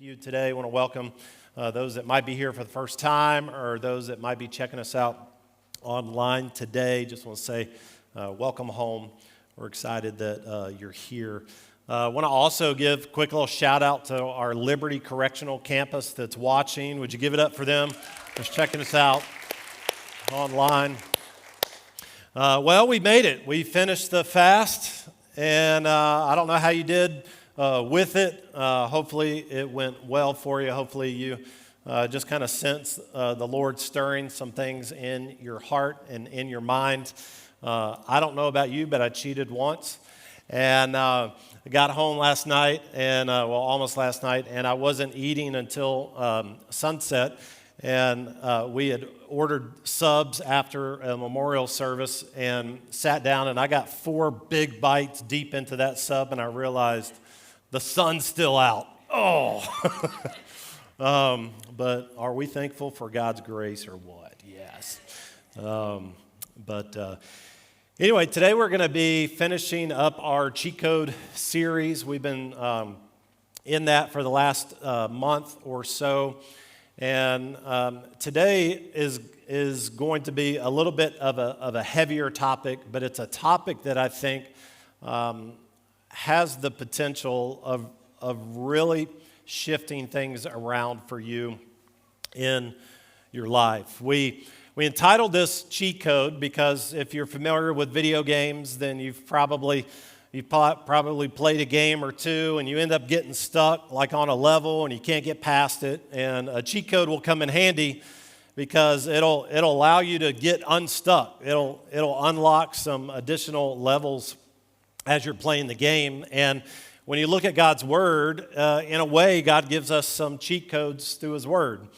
you today. I want to welcome those that might be here for the first time or those that might be checking us out online today. Just want to say welcome home. We're excited that you're here. I want to also give a quick little shout out to our Liberty Correctional Campus that's watching. Would you give it up for them? Just checking us out online. Well, we made it. We finished the fast, and I don't know how you did with it. Hopefully it went well for you. Hopefully you just kind of sense the Lord stirring some things in your heart and in your mind. I don't know about you, but I cheated once. And I got home last night, and almost last night, and I wasn't eating until sunset. And we had ordered subs after a memorial service and sat down, and I got 4 big bites deep into that sub, and I realized the sun's still out. Oh! But are we thankful for God's grace or what? Yes. Anyway, today we're going to be finishing up our cheat code series. We've been in that for the last month or so. And today is going to be a little bit of a heavier topic, but it's a topic that I think has the potential of really shifting things around for you in your life. We entitled this cheat code because if you're familiar with video games, then you've probably played a game or two and you end up getting stuck like on a level and you can't get past it. And a cheat code will come in handy because it'll allow you to get unstuck. It'll unlock some additional levels as you're playing the game. And when you look at God's Word, in a way, God gives us some cheat codes through His Word.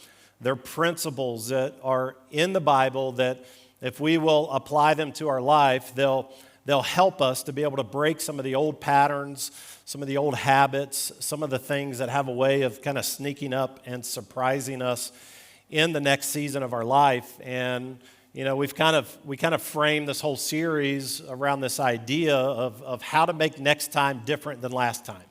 They're principles that are in the Bible that if we will apply them to our life, they'll help us to be able to break some of the old patterns, some of the old habits, some of the things that have a way of kind of sneaking up and surprising us in the next season of our life. And you know, we kind of framed this whole series around this idea of how to make next time different than last time.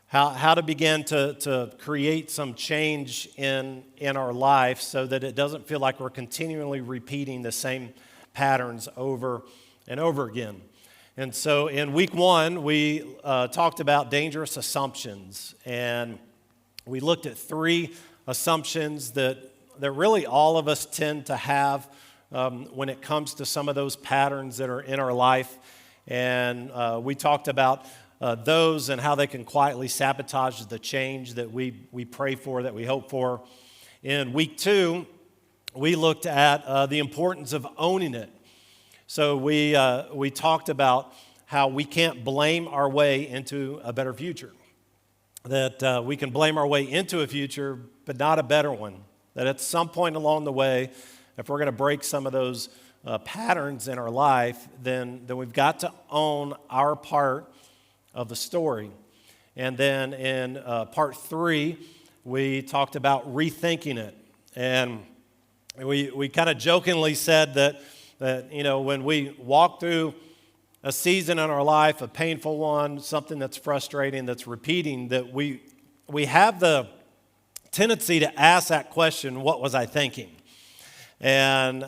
How to begin to create some change in our life so that it doesn't feel like we're continually repeating the same patterns over and over again. And so in week 1, we talked about dangerous assumptions. And we looked at 3 assumptions that really all of us tend to have when it comes to some of those patterns that are in our life. And we talked about those and how they can quietly sabotage the change that we pray for, that we hope for. In week 2, we looked at the importance of owning it. So we talked about how we can't blame our way into a better future. That we can blame our way into a future, but not a better one. That at some point along the way, if we're going to break some of those patterns in our life, then we've got to own our part of the story. And then in part 3, we talked about rethinking it. And we kind of jokingly said that you know, when we walk through a season in our life, a painful one, something that's frustrating, that's repeating, that we have the tendency to ask that question, what was I thinking? And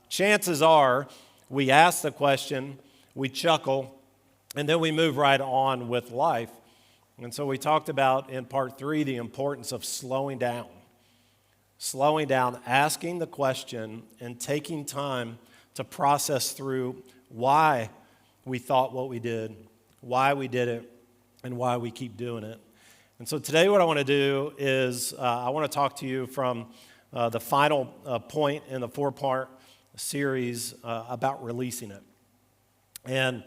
chances are we ask the question, we chuckle, and then we move right on with life. And so we talked about in part 3 the importance of slowing down, asking the question and taking time to process through why we thought what we did, why we did it, and why we keep doing it. And so today what I want to do is I want to talk to you from the final point in the 4-part series about releasing it. And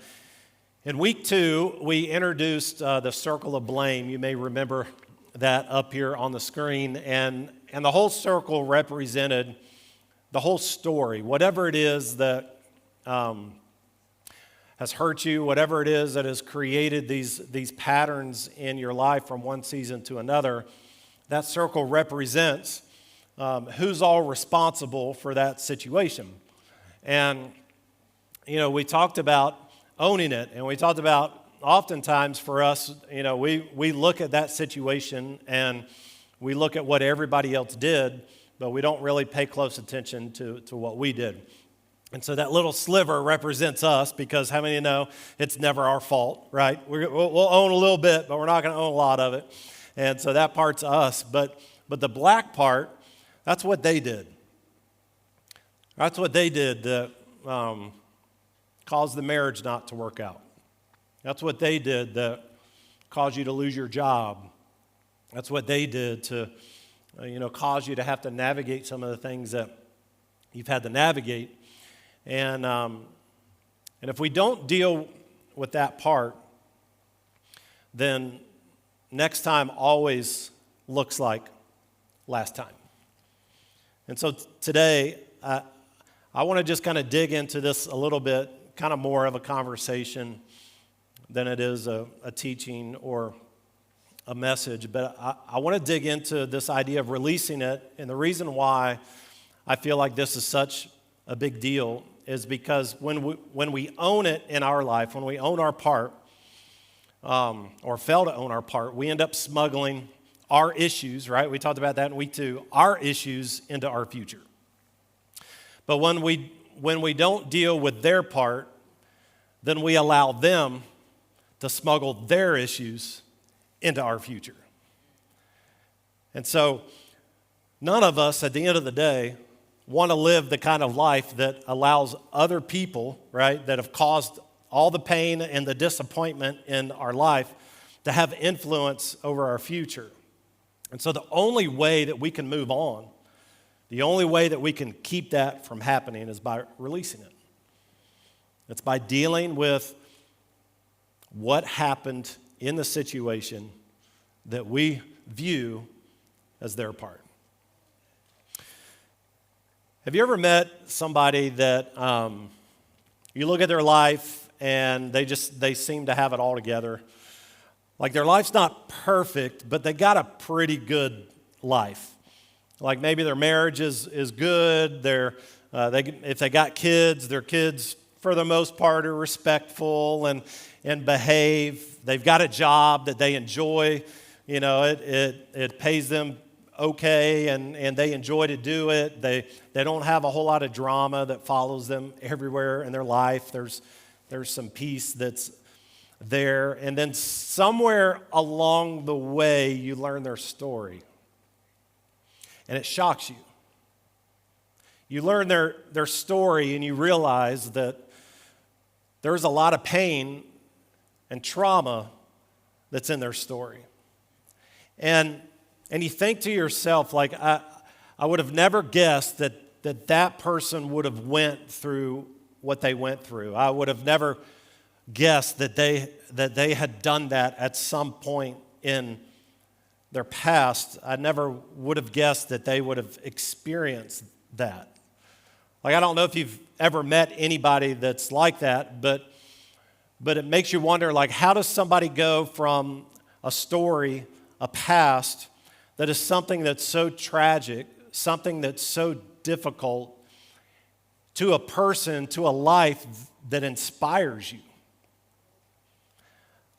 in week 2, we introduced the circle of blame. You may remember that up here on the screen. And the whole circle represented the whole story, whatever it is that has hurt you, whatever it is that has created these patterns in your life from one season to another. That circle represents who's all responsible for that situation. And, you know, we talked about owning it, and we talked about oftentimes for us, we look at that situation and we look at what everybody else did, but we don't really pay close attention to what we did. And so that little sliver represents us, because how many of you know it's never our fault, right? We'll own a little bit, but we're not going to own a lot of it. And so that part's us. But the black part, that's what they did. That's what they did that caused the marriage not to work out. That's what they did that caused you to lose your job. That's what they did to, cause you to have to navigate some of the things that you've had to navigate. And if we don't deal with that part, then next time always looks like last time. And so today, I want to just kind of dig into this a little bit, kind of more of a conversation than it is a teaching or a message. But I want to dig into this idea of releasing it. And the reason why I feel like this is such a big deal is because when we own it in our life, when we own our part, or fail to own our part, we end up smuggling our issues, right? We talked about that in week 2, our issues into our future. But when we don't deal with their part, then we allow them to smuggle their issues into our future. And so none of us, at the end of the day, want to live the kind of life that allows other people, right, that have caused all the pain and the disappointment in our life to have influence over our future. And so the only way that we can move on, the only way that we can keep that from happening is by releasing it. It's by dealing with what happened in the situation that we view as their part. Have you ever met somebody that you look at their life and they seem to have it all together? Like their life's not perfect, but they got a pretty good life. Like maybe their marriage is good. If they got kids, their kids for the most part are respectful and behave. They've got a job that they enjoy. It pays them okay, and they enjoy to do it. They don't have a whole lot of drama that follows them everywhere in their life. There's some peace that's there. And then somewhere along the way, you learn their story. And it shocks you. You learn their story and you realize that there's a lot of pain and trauma that's in their story. And you think to yourself, like, I would have never guessed that person would have went through what they went through. I would have never guessed that they had done that at some point in their past. I never would have guessed that they would have experienced that. Like, I don't know if you've ever met anybody that's like that, but it makes you wonder, like, how does somebody go from a story, a past, that is something that's so tragic, something that's so difficult, to a person, to a life that inspires you?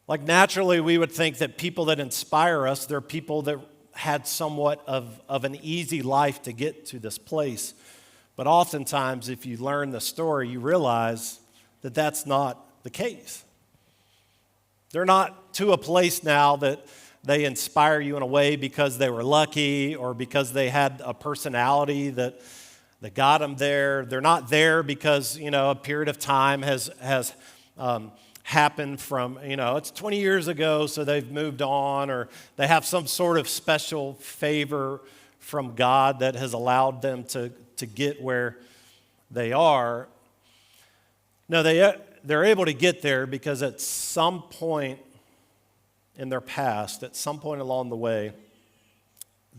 Like naturally, we would think that people that inspire us, they're people that had somewhat of an easy life to get to this place. But oftentimes, if you learn the story, you realize that that's not the case. They're not to a place now that they inspire you in a way because they were lucky or because they had a personality that got them there. They're not there because, a period of time has happened from, it's 20 years ago, so they've moved on, or they have some sort of special favor from God that has allowed them to get where they are. No, they're able to get there because at some point in their past, at some point along the way,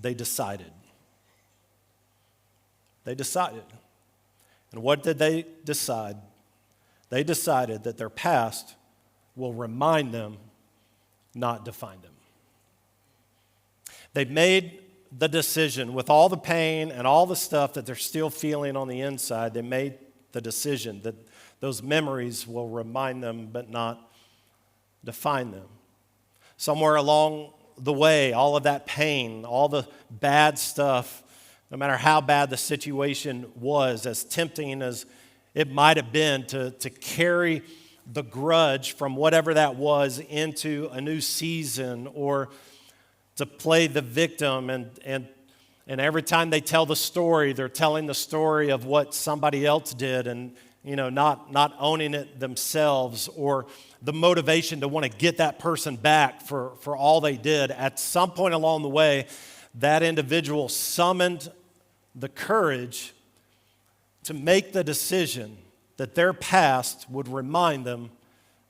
they decided. They decided. And what did they decide? They decided that their past will remind them, not define them. They've made the decision with all the pain and all the stuff that they're still feeling on the inside. They made the decision that those memories will remind them, but not define them. Somewhere along the way, all of that pain, all the bad stuff, no matter how bad the situation was, as tempting as it might have been to carry the grudge from whatever that was into a new season, or to play the victim, and every time they tell the story, they're telling the story of what somebody else did, and not owning it themselves, or the motivation to want to get that person back for all they did. At some point along the way, that individual summoned the courage to make the decision that their past would remind them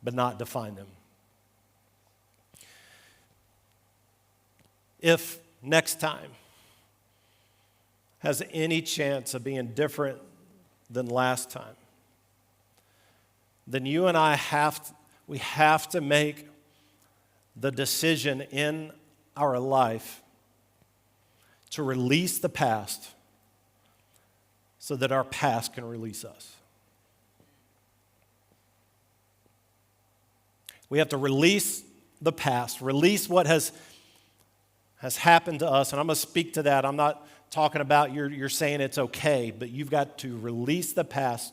but not define them. If next time has any chance of being different than last time, then you and I have to make the decision in our life to release the past so that our past can release us. We have to release the past, release what has happened to us. And I'm going to speak to that. I'm not talking about you're saying it's okay, but you've got to release the past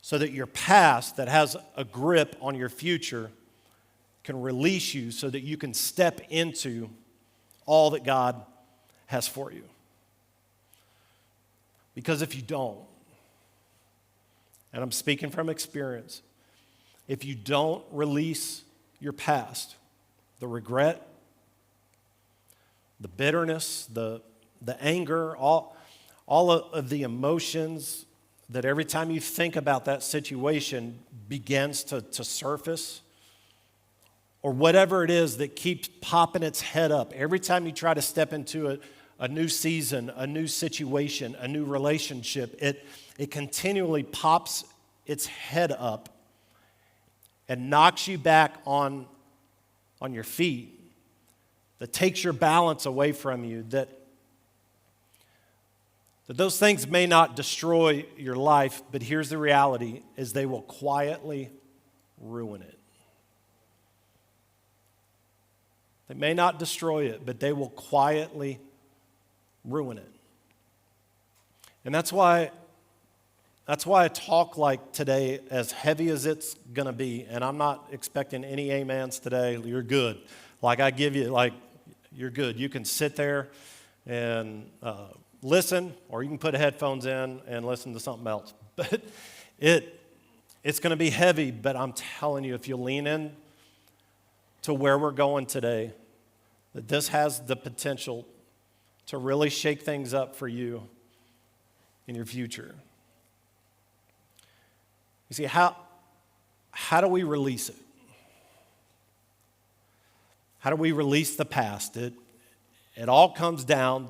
so that your past that has a grip on your future can release you so that you can step into all that God has for you. Because if you don't, and I'm speaking from experience, if you don't release your past, the regret, the bitterness, the anger, all of the emotions that every time you think about that situation begins to surface, or whatever it is that keeps popping its head up every time you try to step into a new season, a new situation, a new relationship, it continually pops its head up and knocks you back on your feet, that takes your balance away from you, that those things may not destroy your life, but here's the reality, is they will quietly ruin it. They may not destroy it, but they will quietly ruin it. And that's why I talk like today, as heavy as it's going to be, and I'm not expecting any amens today. You're good. Like I give you, like you're good. You can sit there and listen, or you can put headphones in and listen to something else. But it's going to be heavy, but I'm telling you, if you lean in to where we're going today, that this has the potential to really shake things up for you in your future. You see, how do we release it? How do we release the past? It all comes down,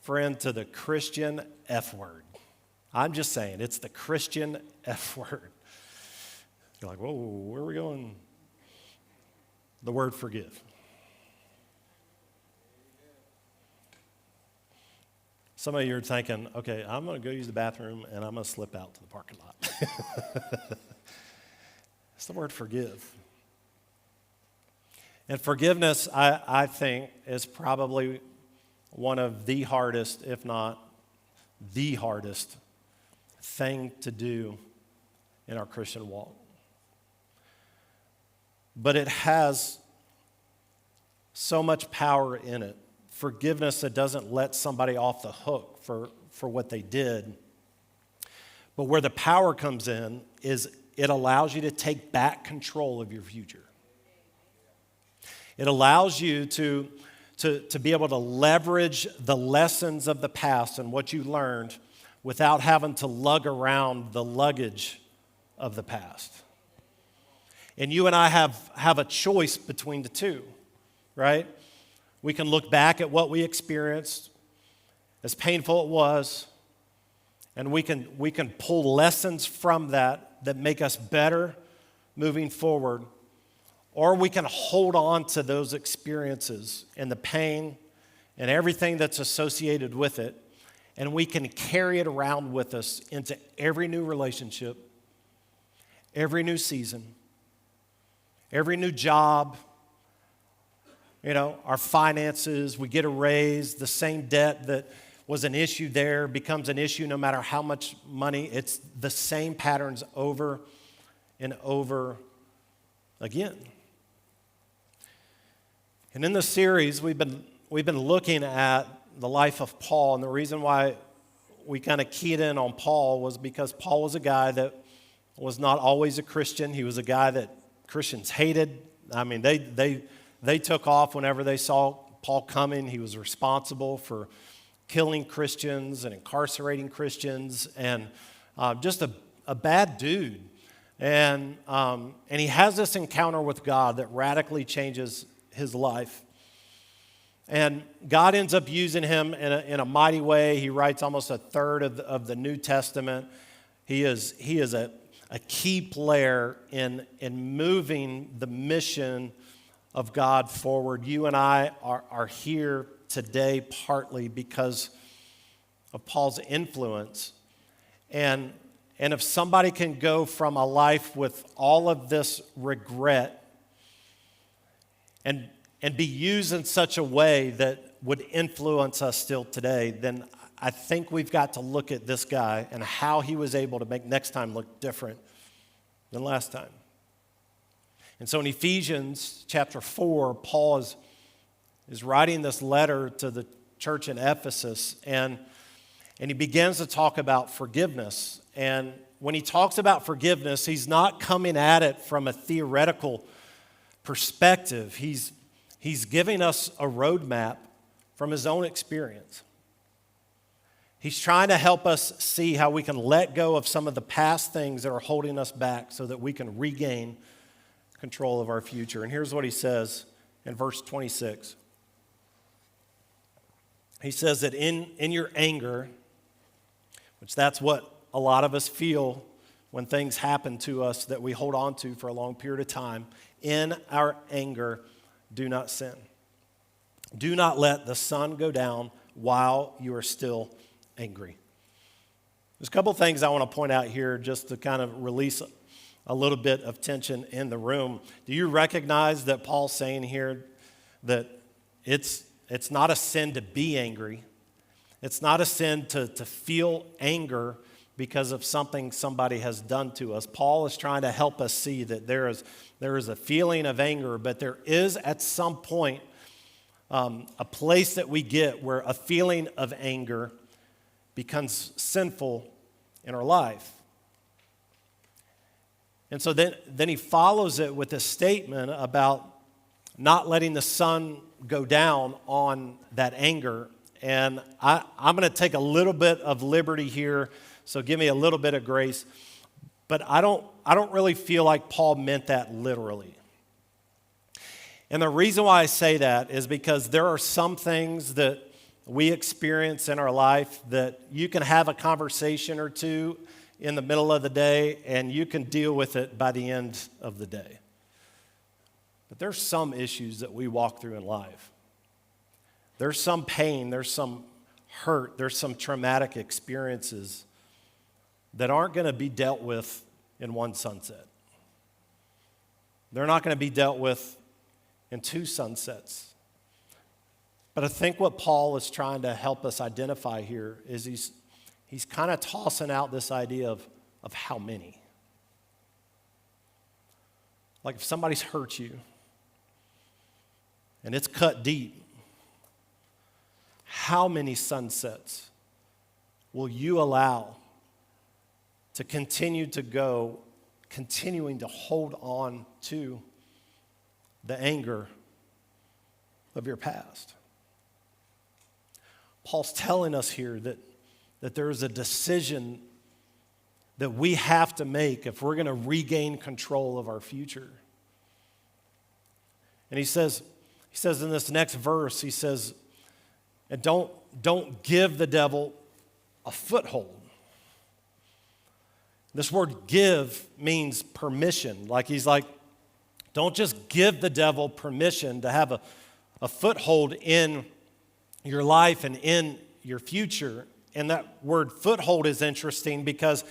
friend, to the Christian F word. I'm just saying, it's the Christian F word. You're like, whoa, where are we going? The word forgive. Some of you are thinking, okay, I'm going to go use the bathroom and I'm going to slip out to the parking lot. It's the word forgive. And forgiveness, I think, is probably one of the hardest, if not the hardest, thing to do in our Christian walk. But it has so much power in it. Forgiveness that doesn't let somebody off the hook for what they did. But where the power comes in is it allows you to take back control of your future. It allows you to be able to leverage the lessons of the past and what you learned without having to lug around the luggage of the past. And you and I have a choice between the two, right? We can look back at what we experienced, as painful it was, and we can pull lessons from that make us better moving forward. Or we can hold on to those experiences and the pain and everything that's associated with it, and we can carry it around with us into every new relationship, every new season, every new job, our finances, we get a raise, the same debt that was an issue there becomes an issue no matter how much money. It's the same patterns over and over again. And in this series, we've been looking at the life of Paul, and the reason why we kind of keyed in on Paul was because Paul was a guy that was not always a Christian. He was a guy that Christians hated. I mean, they took off whenever they saw Paul coming. He was responsible for killing Christians and incarcerating Christians, and just a bad dude. And he has this encounter with God that radically changes his life. And God ends up using him in a mighty way. He writes almost a third of the New Testament. He is a key player in moving the mission of God forward. You and I are here today partly because of Paul's influence. And if somebody can go from a life with all of this regret and be used in such a way that would influence us still today, then I think we've got to look at this guy and how he was able to make next time look different than last time. And so in Ephesians chapter 4, Paul is writing this letter to the church in Ephesus, and he begins to talk about forgiveness. And when he talks about forgiveness, he's not coming at it from a theoretical perspective. He's giving us a roadmap from his own experience. He's trying to help us see how we can let go of some of the past things that are holding us back so that we can regain control of our future. And here's what he says in verse 26. He says that in your anger, which that's what a lot of us feel when things happen to us that we hold on to for a long period of time, in our anger, do not sin. Do not let the sun go down while you are still angry. There's a couple things I want to point out here just to kind of release a little bit of tension in the room. Do you recognize that Paul's saying here that it's not a sin to be angry? It's not a sin to feel anger because of something somebody has done to us. Paul is trying to help us see that there is a feeling of anger, but there is at some point a place that we get where a feeling of anger becomes sinful in our life. And so then he follows it with a statement about not letting the sun go down on that anger. And I'm going to take a little bit of liberty here, so give me a little bit of grace. But I don't really feel like Paul meant that literally. And the reason why I say that is because there are some things that we experience in our life that you can have a conversation or two in the middle of the day and you can deal with it by the end of the day. But there's some issues that we walk through in life. There's some pain, there's some hurt, there's some traumatic experiences that aren't going to be dealt with in one sunset. They're not going to be dealt with in two sunsets. But I think what Paul is trying to help us identify here is he's kind of tossing out this idea of how many. Like if somebody's hurt you and it's cut deep, how many sunsets will you allow to continue to go, continuing to hold on to the anger of your past? Paul's telling us here that there is a decision that we have to make if we're going to regain control of our future. And he says in this next verse, he says, and don't give the devil a foothold. This word give means permission. Like he's like, don't just give the devil permission to have a foothold in your life and in your future. And that word foothold is interesting because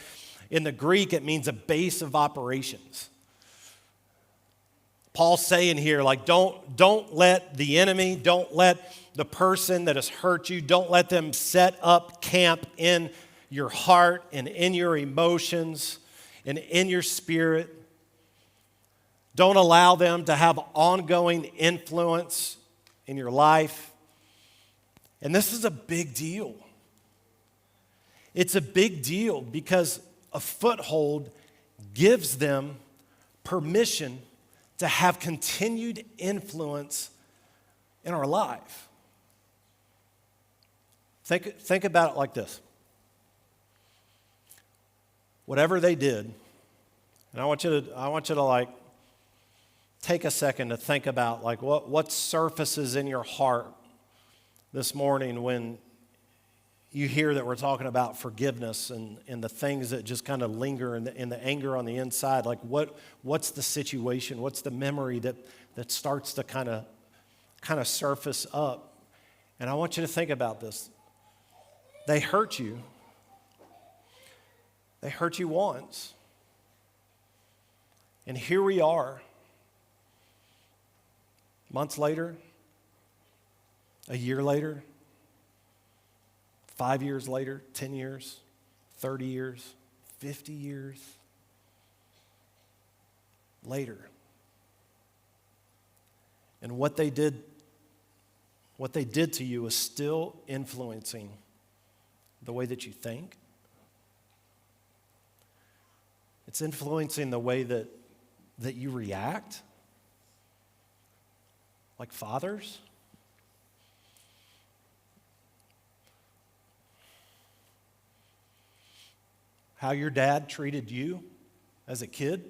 in the Greek it means a base of operations. Paul's saying here, like, don't let the enemy, don't let the person that has hurt you, don't let them set up camp in your heart and in your emotions and in your spirit. Don't allow them to have ongoing influence in your life. And this is a big deal. It's a big deal because a foothold gives them permission to have continued influence in our life. Think about it like this. Whatever they did, and I want you to like take a second to think about like what surfaces in your heart this morning when you hear that we're talking about forgiveness and the things that just kind of linger in the anger on the inside. Like what's the situation? What's the memory that starts to kind of surface up? And I want you to think about this. They hurt you. They hurt you once. And here we are, months later, a year later, 5 years later, 10 years, 30 years, 50 years later. And what they did to you is still influencing the way that you think. It's influencing the way that you react, like fathers. How your dad treated you as a kid.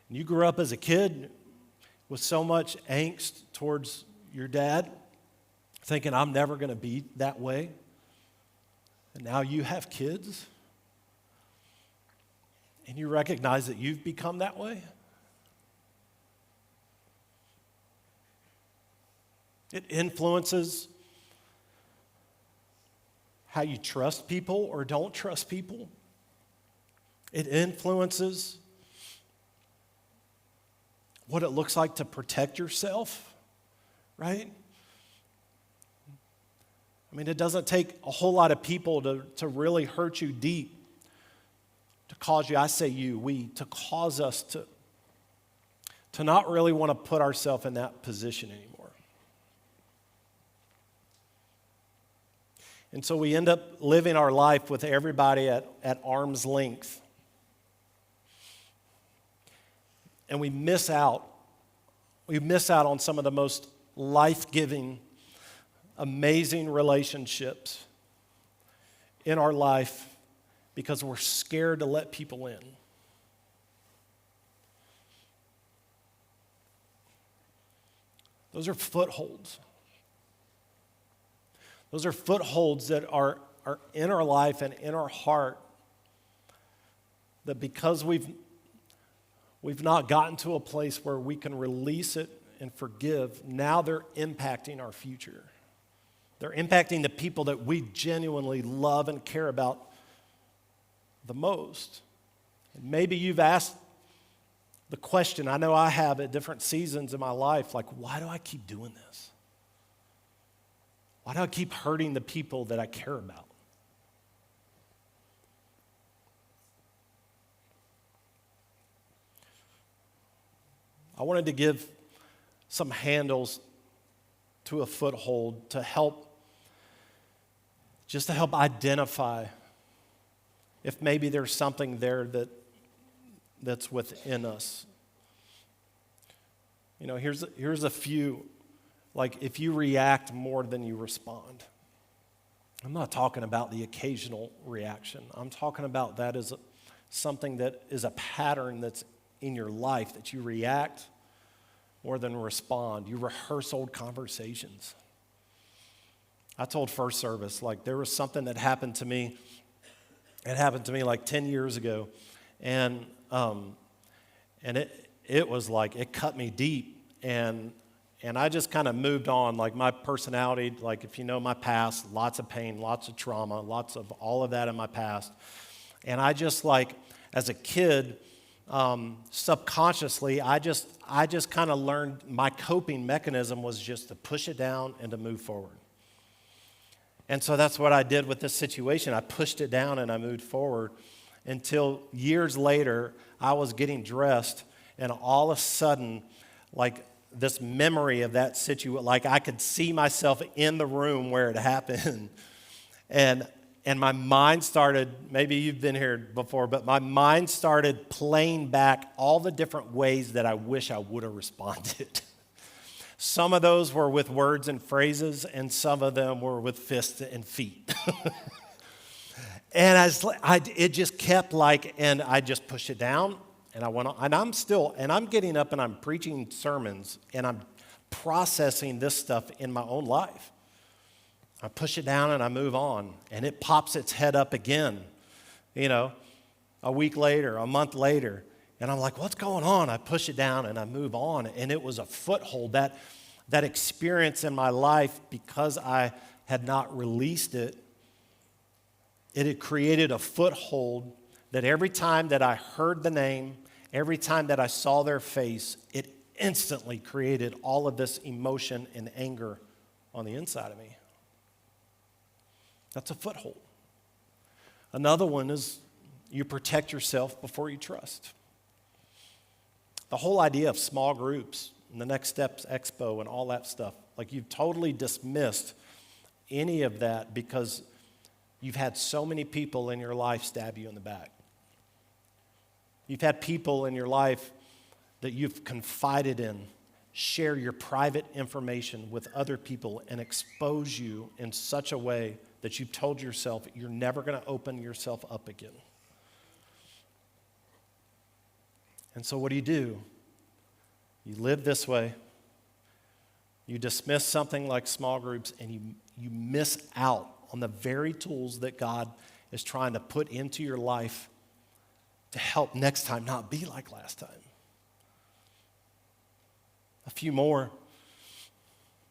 And you grew up as a kid with so much angst towards your dad, thinking, I'm never going to be that way. And now you have kids, and you recognize that you've become that way. It influences how you trust people or don't trust people. It influences what it looks like to protect yourself, right? I mean, it doesn't take a whole lot of people to really hurt you deep, to cause you, I say you, we, to cause us to not really want to put ourselves in that position anymore. And so we end up living our life with everybody at arm's length. And we miss out. We miss out on some of the most life-giving, amazing relationships in our life because we're scared to let people in. Those are footholds. Those are footholds that are in our life and in our heart that because we've not gotten to a place where we can release it and forgive, now they're impacting our future. They're impacting the people that we genuinely love and care about the most. And maybe you've asked the question, I know I have at different seasons in my life, like, why do I keep doing this? Why do I keep hurting the people that I care about? I wanted to give some handles to a foothold to help identify if maybe there's something there that's within us. You know, here's a few. Like, if you react more than you respond. I'm not talking about the occasional reaction. I'm talking about that as something that is a pattern that's in your life, that you react more than respond. You rehearse old conversations. I told first service, like, there was something that happened to me. It happened to me like 10 years ago. And it was like, it cut me deep. And I just kind of moved on, like my personality, like if you know my past, lots of pain, lots of trauma, lots of all of that in my past. And I just like, as a kid, subconsciously, I just kind of learned my coping mechanism was just to push it down and to move forward. And so that's what I did with this situation. I pushed it down and I moved forward until years later, I was getting dressed, and all of a sudden, like this memory of that situation, like I could see myself in the room where it happened. And my mind started, maybe you've been here before, but my mind started playing back all the different ways that I wish I would have responded. Some of those were with words and phrases, and some of them were with fists and feet. And it just kept and I just pushed it down, and I went on, and I'm getting up and I'm preaching sermons, and I'm processing this stuff in my own life. I push it down and I move on, and it pops its head up again, a week later, a month later, and I'm like, what's going on? I push it down and I move on, and it was a foothold, that experience in my life, because I had not released it. It had created a foothold that every time that I heard the name, every time that I saw their face, it instantly created all of this emotion and anger on the inside of me. That's a foothold. Another one is you protect yourself before you trust. The whole idea of small groups and the Next Steps Expo and all that stuff, like you've totally dismissed any of that because you've had so many people in your life stab you in the back. You've had people in your life that you've confided in share your private information with other people and expose you in such a way that you've told yourself you're never going to open yourself up again. And so what do? You live this way. You dismiss something like small groups, and you miss out on the very tools that God is trying to put into your life to help next time not be like last time. A few more.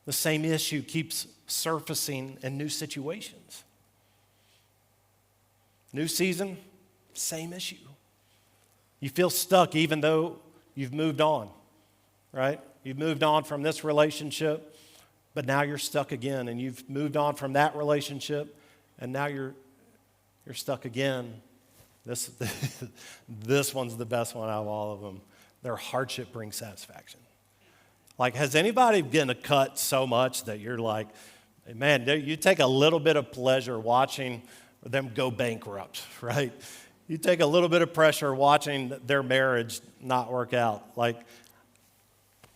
The same issue keeps surfacing in new situations. New season, same issue. You feel stuck even though you've moved on, right? You've moved on from this relationship, but now you're stuck again. And you've moved on from that relationship, and now you're stuck again. This one's the best one out of all of them. Their hardship brings satisfaction. Like, has anybody been cut so much that you're like, man, you take a little bit of pleasure watching them go bankrupt, right? You take a little bit of pressure watching their marriage not work out. Like,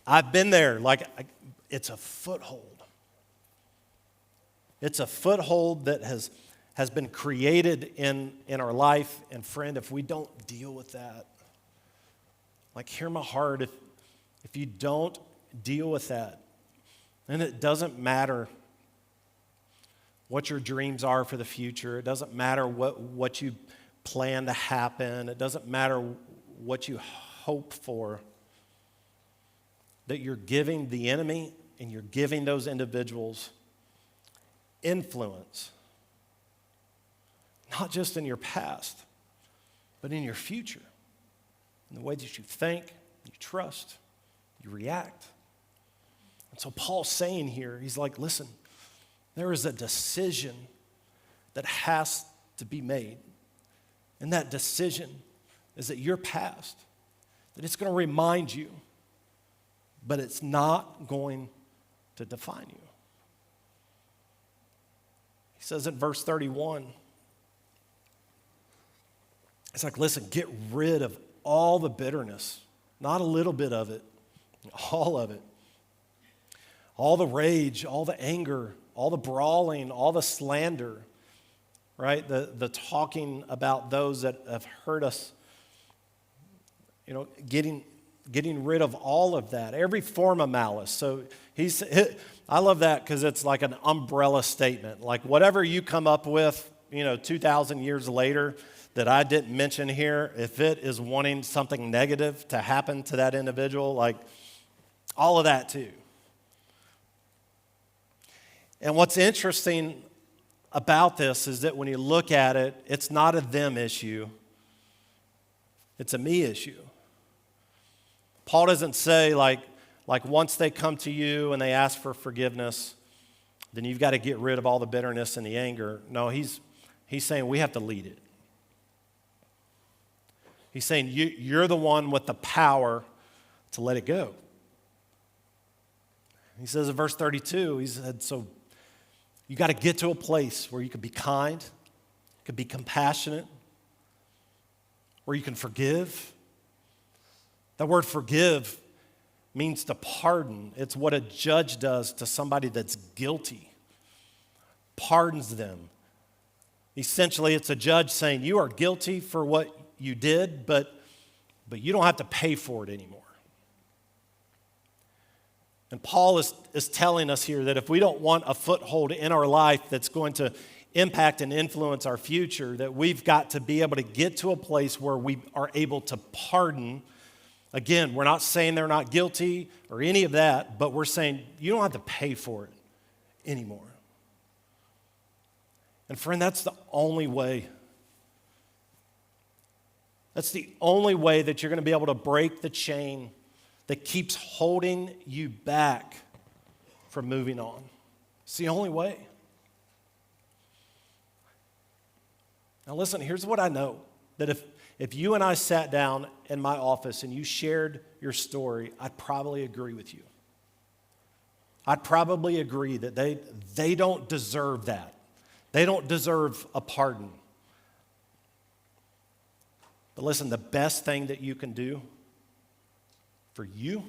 I've been there. Like, it's a foothold. It's a foothold that has been created in our life. And friend, if we don't deal with that, like, hear my heart, if you don't deal with that, and it doesn't matter what your dreams are for the future. It doesn't matter what you plan to happen. It doesn't matter what you hope for. That you're giving the enemy and you're giving those individuals influence. Not just in your past, but in your future. In the way that you think, you trust, you react. And so Paul's saying here, he's like, listen, there is a decision that has to be made. And that decision is that your past, that it's going to remind you, but it's not going to define you. He says in verse 31, it's like, listen, get rid of all the bitterness, not a little bit of it, all of it. All the rage, all the anger, all the brawling, all the slander, right? The talking about those that have hurt us, getting rid of all of that, every form of malice. So I love that because it's like an umbrella statement. Like whatever you come up with, 2,000 years later that I didn't mention here, if it is wanting something negative to happen to that individual, like all of that too. And what's interesting about this is that when you look at it, it's not a them issue. It's a me issue. Paul doesn't say like once they come to you and they ask for forgiveness, then you've got to get rid of all the bitterness and the anger. No, he's saying we have to lead it. He's saying you're the one with the power to let it go. He says in verse 32, he said, so you got to get to a place where you can be kind, you can be compassionate, where you can forgive. That word forgive means to pardon. It's what a judge does to somebody that's guilty. Pardons them. Essentially, it's a judge saying, you are guilty for what you did, but you don't have to pay for it anymore. And Paul is telling us here that if we don't want a foothold in our life that's going to impact and influence our future, that we've got to be able to get to a place where we are able to pardon. Again, we're not saying they're not guilty or any of that, but we're saying you don't have to pay for it anymore. And friend, that's the only way. That's the only way that you're going to be able to break the chain that keeps holding you back from moving on. It's the only way. Now listen, here's what I know. That if you and I sat down in my office and you shared your story, I'd probably agree with you. I'd probably agree that they don't deserve that. They don't deserve a pardon. But listen, the best thing that you can do for you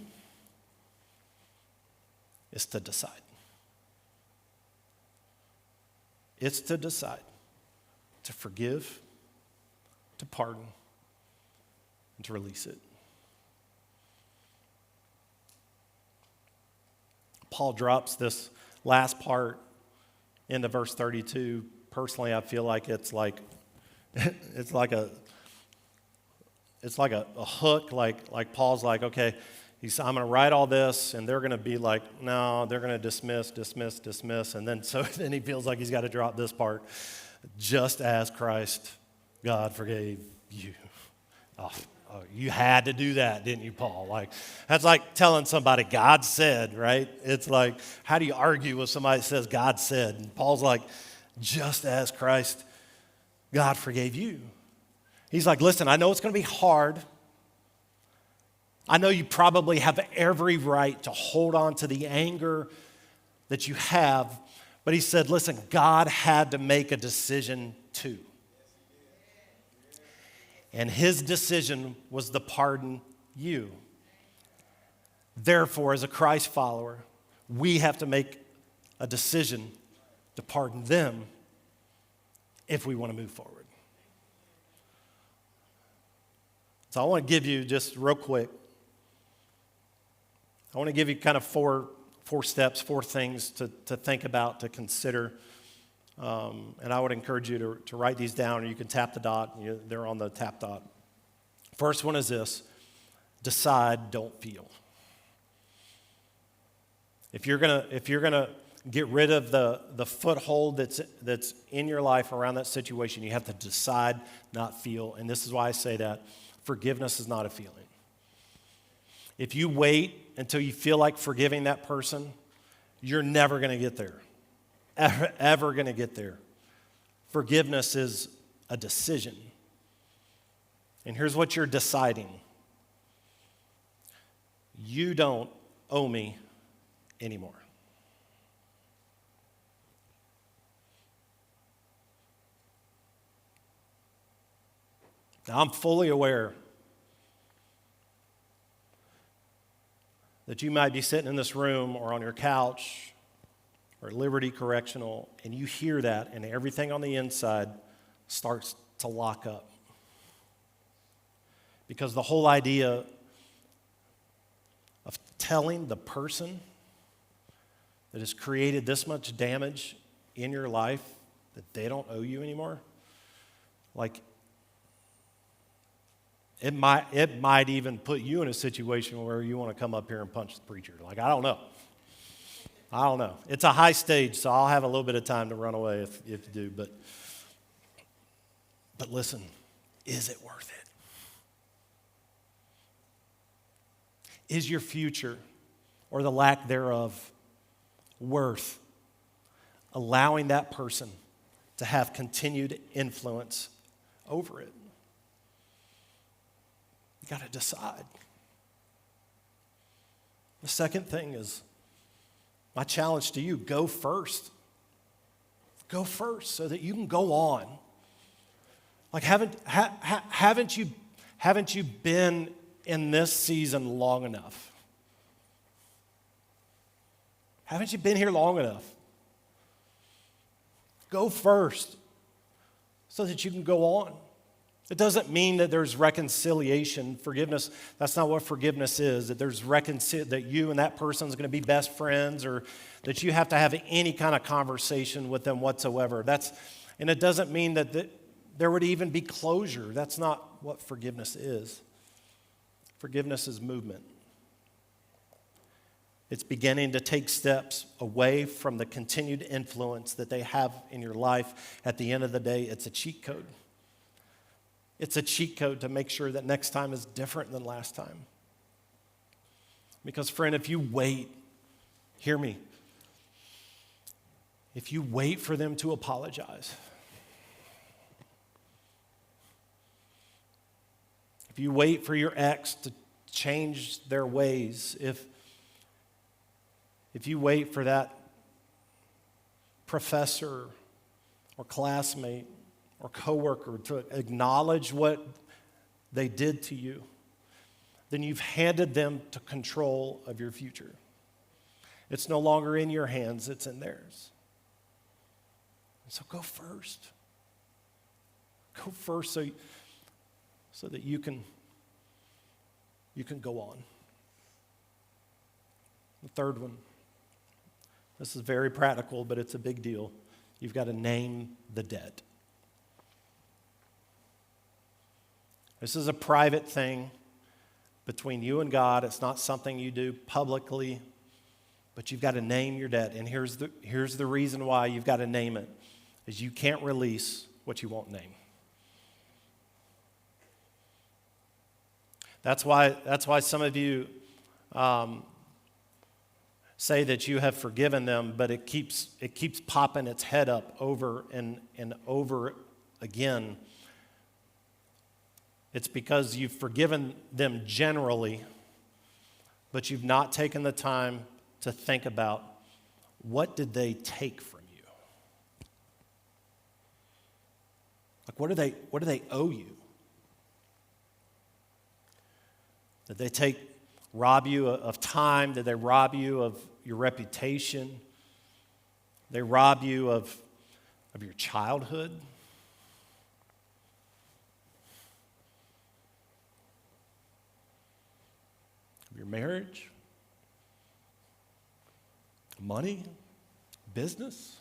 is to decide. It's to decide to forgive, to pardon, and to release it. Paul drops this last part into verse 32. Personally, I feel like it's like a hook, like Paul's like, okay, I'm going to write all this, and they're going to be like, no, they're going to dismiss, and then he feels like he's got to drop this part. Just as Christ, God forgave you. Oh, you had to do that, didn't you, Paul? Like, that's like telling somebody God said, right? It's like, how do you argue with somebody that says God said? And Paul's like, just as Christ, God forgave you. He's like, listen, I know it's going to be hard. I know you probably have every right to hold on to the anger that you have. But he said, listen, God had to make a decision too. And his decision was to pardon you. Therefore, as a Christ follower, we have to make a decision to pardon them if we want to move forward. So I want to give you just real quick, I want to give you kind of four steps, four things to think about, to consider. And I would encourage you to write these down, or you can tap the dot. They're on the tap dot. First one is this: decide, don't feel. If you're gonna get rid of the foothold that's in your life around that situation, you have to decide, not feel. And this is why I say that forgiveness is not a feeling. If you wait until you feel like forgiving that person, you're never going to get there. Ever going to get there. Forgiveness is a decision. And here's what you're deciding. You don't owe me anymore. Now, I'm fully aware that you might be sitting in this room or on your couch or at Liberty Correctional, and you hear that, and everything on the inside starts to lock up. Because the whole idea of telling the person that has created this much damage in your life that they don't owe you anymore, like, it might even put you in a situation where you want to come up here and punch the preacher. Like, I don't know. It's a high stage, so I'll have a little bit of time to run away if you do. But listen, is it worth it? Is your future, or the lack thereof, worth allowing that person to have continued influence over it? You got to decide. The second thing is my challenge to you: go first. Go first so that you can go on. Like, haven't you been in this season long enough? Haven't you been here long enough? Go first so that you can go on. It doesn't mean that there's reconciliation, forgiveness. That's not what forgiveness is, that there's that you and that person is going to be best friends, or that you have to have any kind of conversation with them whatsoever. And it doesn't mean that there would even be closure. That's not what forgiveness is. Forgiveness is movement. It's beginning to take steps away from the continued influence that they have in your life. At the end of the day, it's a cheat code. It's a cheat code to make sure that next time is different than last time. Because, friend, if you wait, hear me, if you wait for them to apologize, if you wait for your ex to change their ways, if you wait for that professor or classmate or coworker to acknowledge what they did to you, then you've handed them to control of your future. It's no longer in your hands, it's in theirs. So go first. Go first so that you can go on. The third one. This is very practical, but it's a big deal. You've got to name the debt. This is a private thing between you and God. It's not something you do publicly, but you've got to name your debt. And here's the reason why you've got to name it, is you can't release what you won't name. That's why some of you say that you have forgiven them, but it keeps popping its head up over and over again. It's because you've forgiven them generally, but you've not taken the time to think about, what did they take from you? Like, what do they owe you? Did they rob you of time? Did they rob you of your reputation? Did they rob you of your childhood? Of your marriage? Money? Business?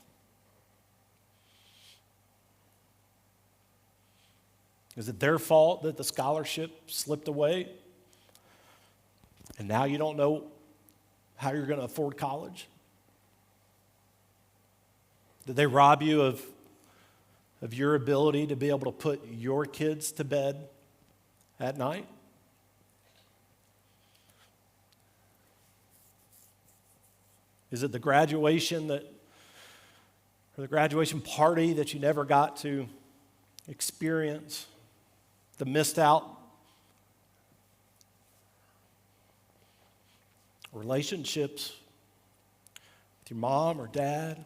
Is it their fault that the scholarship slipped away? And now you don't know how you're going to afford college? Did they rob you of your ability to be able to put your kids to bed at night? Is it the graduation or the graduation party that you never got to experience? The missed out relationships with your mom or dad?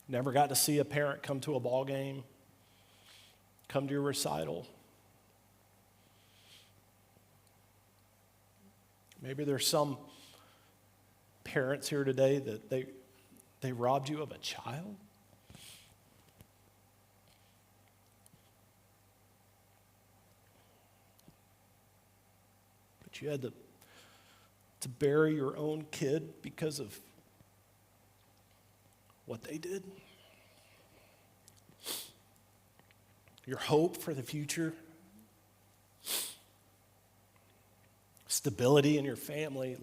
Never got to see a parent come to a ball game, come to your recital. Maybe there's some parents here today that they robbed you of a child. But you had to bury your own kid because of what they did. Your hope for the future. Stability in your family,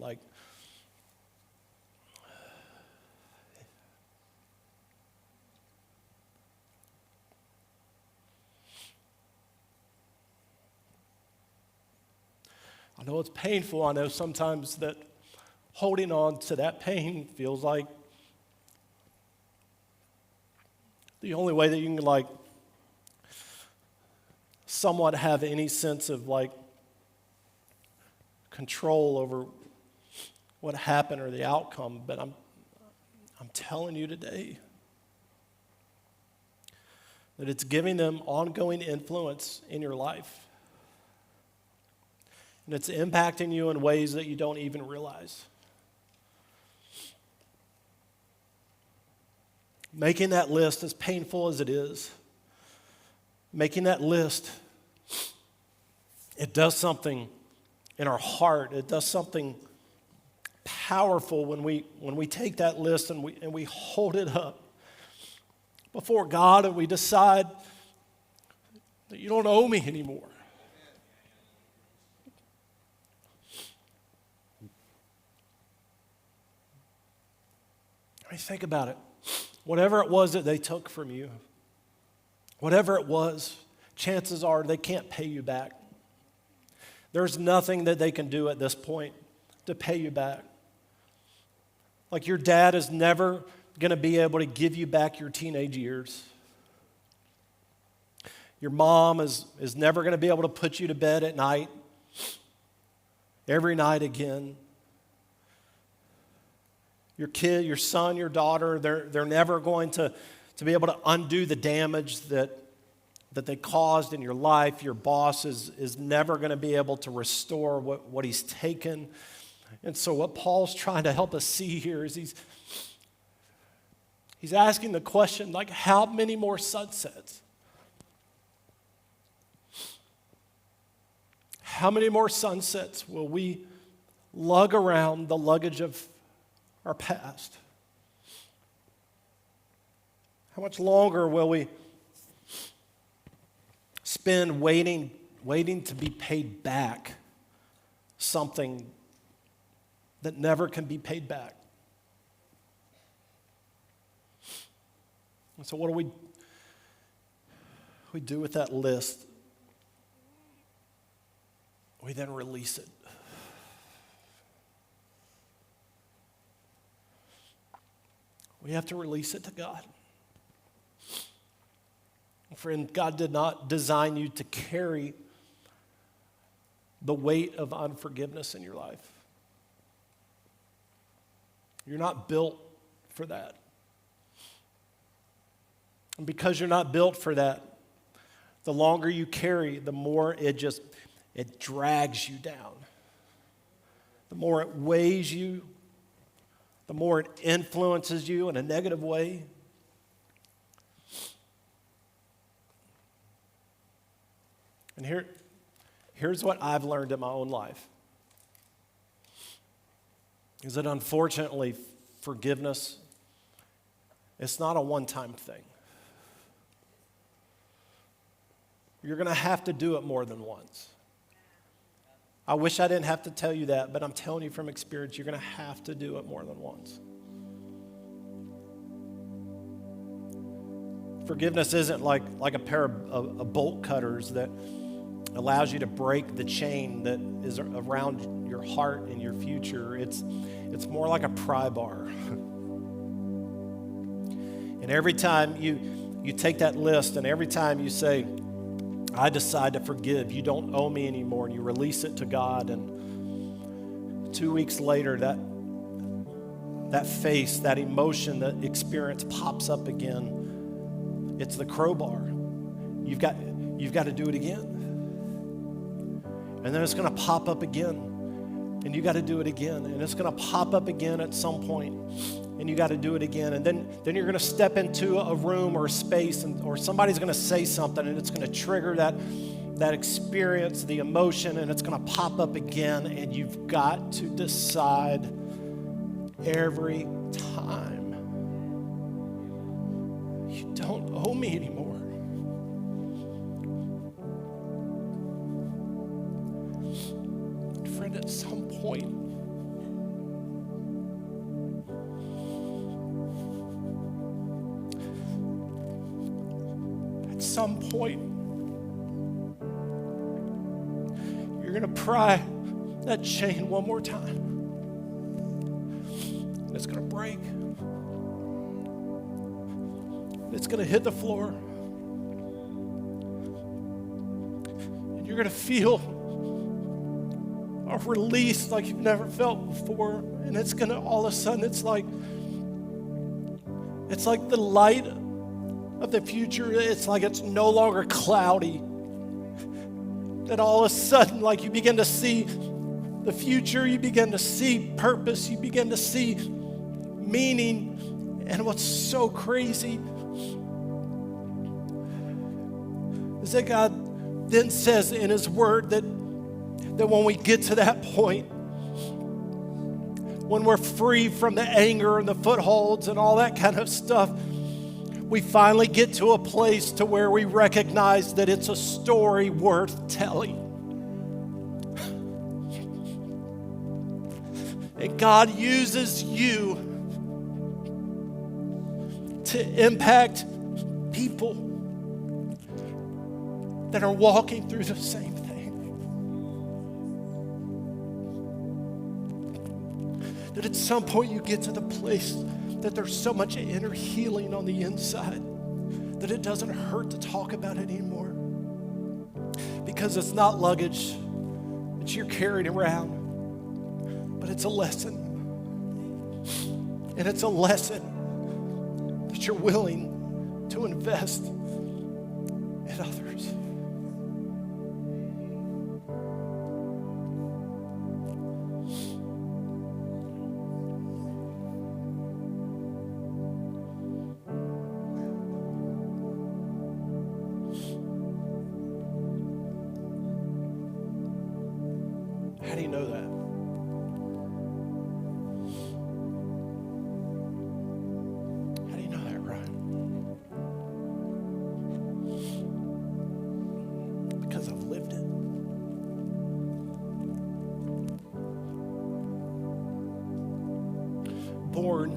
I know it's painful. I know sometimes that holding on to that pain feels like the only way that you can somewhat have any sense of control over what happened or the outcome. But I'm telling you today that it's giving them ongoing influence in your life. And it's impacting you in ways that you don't even realize. Making that list, as painful as it is, making that list, it does something in our heart. It does something powerful when we take that list and we hold it up before God and we decide that you don't owe me anymore. I mean, think about it. Whatever it was that they took from you, whatever it was, chances are they can't pay you back. There's nothing that they can do at this point to pay you back. Like your dad is never going to be able to give you back your teenage years. Your mom is never going to be able to put you to bed at night, every night again. Your kid, your son, your daughter, they're never going to be able to undo the damage that they caused in your life. Your boss is never going to be able to restore what he's taken. And so what Paul's trying to help us see here is he's asking the question, how many more sunsets? How many more sunsets will we lug around the luggage of our past? How much longer will we spend waiting to be paid back something that never can be paid back? And so what do we do with that list? We then release it. We have to release it to God. Friend, God did not design you to carry the weight of unforgiveness in your life. You're not built for that. And because you're not built for that, the longer you carry, the more it drags you down. The more it weighs you, the more it influences you in a negative way. And here's what I've learned in my own life. Is that unfortunately, forgiveness, it's not a one-time thing. You're going to have to do it more than once. I wish I didn't have to tell you that, but I'm telling you from experience, you're going to have to do it more than once. Forgiveness isn't like a pair of bolt cutters that allows you to break the chain that is around your heart and your future. It's more like a pry bar. And every time you take that list and every time you say, I decide to forgive, you don't owe me anymore, and you release it to God, and 2 weeks later that face, that emotion, that experience pops up again. It's the crowbar. You've got to do it again. And then it's going to pop up again, and you got to do it again, and it's going to pop up again at some point, and you got to do it again, and then you're going to step into a room or a space, or somebody's going to say something, and it's going to trigger that experience, the emotion, and it's going to pop up again, and you've got to decide every time, you don't owe me anymore. Friend, at some point, you're going to pry that chain one more time. And it's going to break. It's going to hit the floor. And you're going to feel a release like you've never felt before. And it's going to, all of a sudden, it's like the light of the future. It's like it's no longer cloudy. That all of a sudden, like you begin to see the future, you begin to see purpose, you begin to see meaning. And what's so crazy is that God then says in His Word that when we get to that point, when we're free from the anger and the footholds and all that kind of stuff, we finally get to a place to where we recognize that it's a story worth telling. And God uses you to impact people that are walking through the same thing. That at some point you get to the place that there's so much inner healing on the inside that it doesn't hurt to talk about it anymore. Because it's not luggage that you're carrying around, but it's a lesson. And it's a lesson that you're willing to invest in others. How do you know that? How do you know that, Ryan? Because I've lived it. Born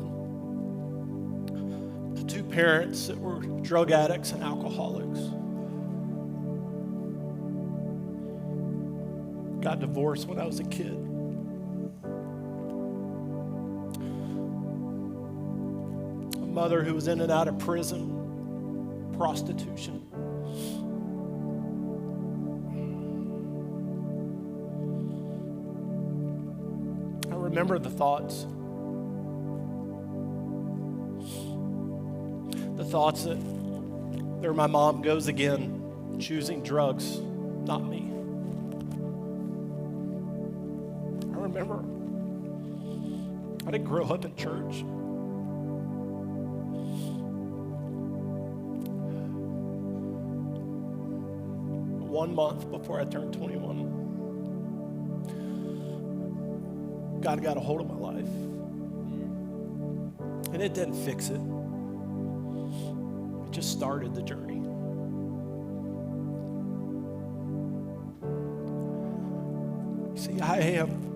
to two parents that were drug addicts and alcoholics. Got divorced when I was a kid. A mother who was in and out of prison, prostitution. I remember the thoughts. The thoughts that there my mom goes again, choosing drugs, not me. Remember, I didn't grow up in church. One month before I turned 21, God got a hold of my life. And it didn't fix it. It just started the journey. See, I am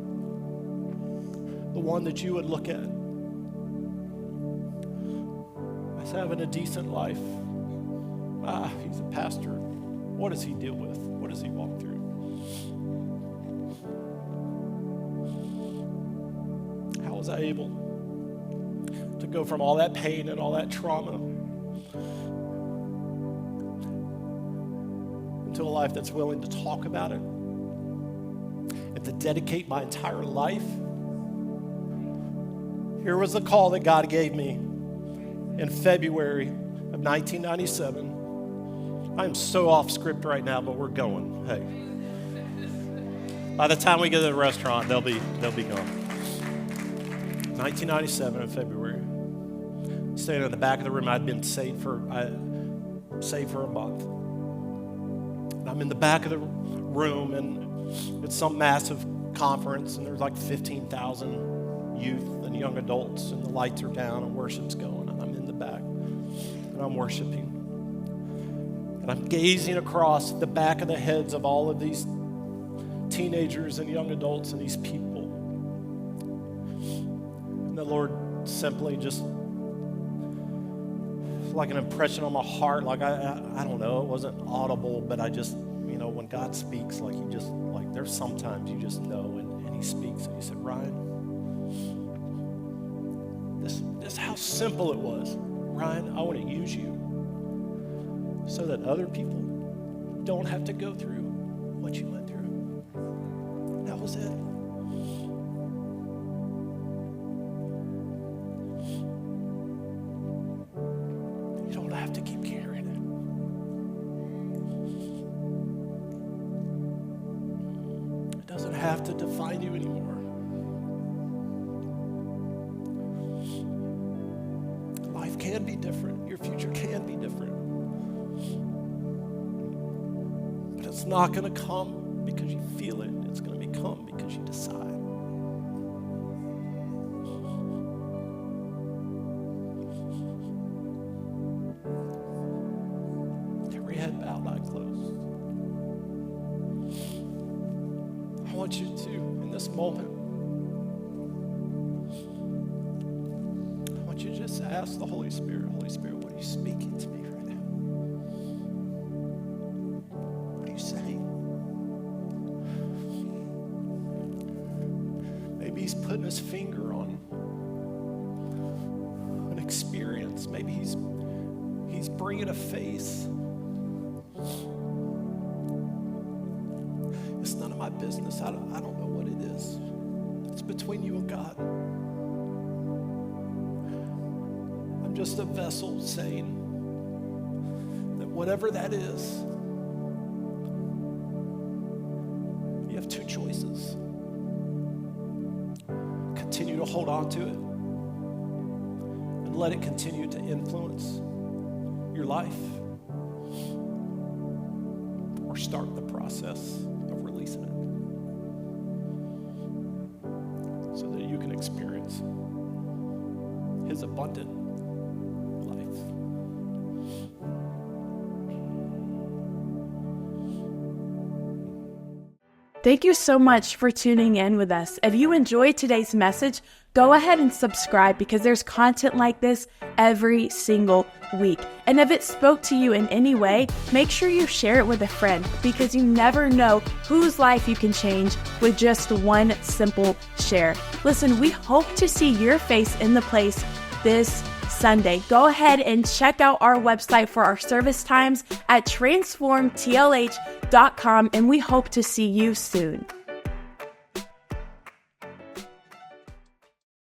the one that you would look at as having a decent life. He's a pastor. What does he deal with? What does he walk through? How was I able to go from all that pain and all that trauma into a life that's willing to talk about it and to dedicate my entire life? Here was the call that God gave me in February of 1997. I'm so off script right now, but we're going. Hey. By the time we get to the restaurant, they'll be gone. 1997 in February. Standing in the back of the room, I'd been saved for a month. And I'm in the back of the room, and it's some massive conference, and there's like 15,000 youth and young adults, and the lights are down and worship's going, and I'm in the back and I'm worshiping, and I'm gazing across the back of the heads of all of these teenagers and young adults and these people, and the Lord simply just like an impression on my heart, like I don't know, it wasn't audible, but I just, when God speaks, like you just, like there's sometimes you just know, and speaks and he said, Ryan, this is how simple it was. Ryan, I want to use you so that other people don't have to go through what you went through. That was it. You don't have to keep carrying it. It doesn't have to define you anymore. Life can be different. Your future can be different. But it's not going to come because you feel it. It's going to become because you decide. Every head bowed, eye closed. I want you to, in this moment, I want you to just ask the Holy Spirit, what are you speaking to me right now? What are you saying? Maybe he's putting his finger on an experience. Maybe he's bringing a face. It's none of my business. I don't know what it is. It's between you and God. I'm just a vessel saying that whatever that is, you have two choices. Continue to hold on to it and let it continue to influence your life, or start the process of releasing it so that you can experience his abundant life. Thank you so much for tuning in with us. If you enjoyed today's message, go ahead and subscribe because there's content like this every single week. And if it spoke to you in any way, make sure you share it with a friend because you never know whose life you can change with just one simple share. Listen, we hope to see your face in the place this Sunday. Go ahead and check out our website for our service times at transformtlh.com, and we hope to see you soon.